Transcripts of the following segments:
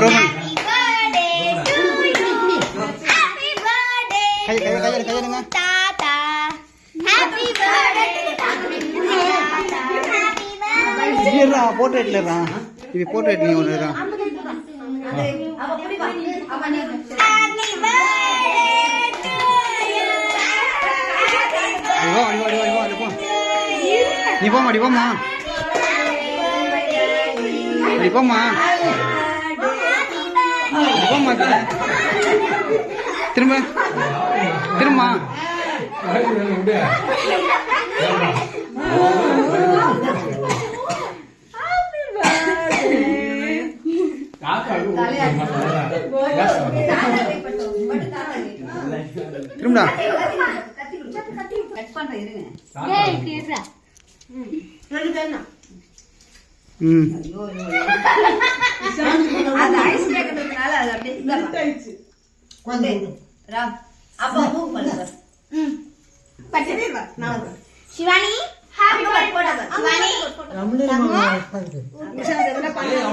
Roman போர்ட்ரேட்ல இது portrait நீ ஒன்று நீ போமா அடி போமா அடி போமா போமா திரும்ப திரும்ப திரும்பா சிவானி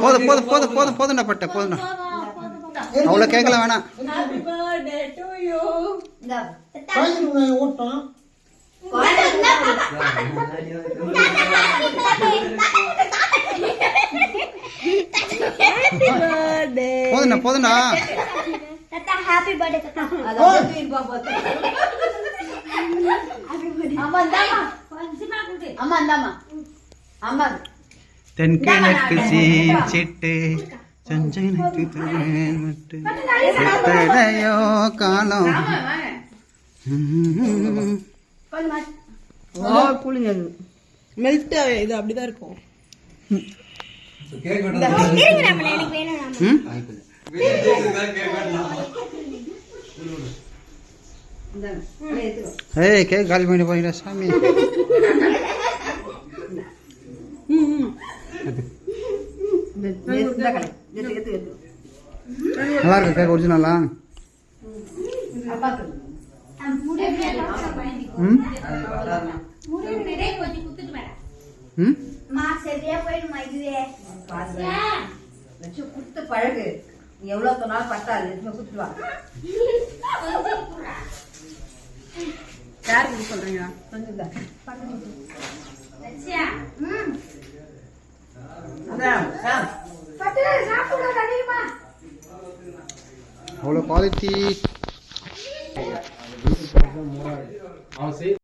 போதும் போதும் போதும் போதும் போதும்டா பட்ட போதும்டா அவ்வளோ கேட்கல வேணாம் போதும்டா போதும்டா ஹாப்பி பர்த்டே தென்கிழக்கு சீச்சிட்டு சஞ்சனக்கு எத்தனையோ காலம் மெல்ட் இது அப்படிதான் இருக்கும். ஏய் கேக் காலி பண்ணி போயிடா சாமி. நல்லா இருக்கு கேக் ஒரிஜினலா? பழகு எவ்வளவு நாள் பத்தாது குடுத்துட்டு வா. யாருக்கு சொல்றீங்க? அவ்வளோ குவாலிட்டி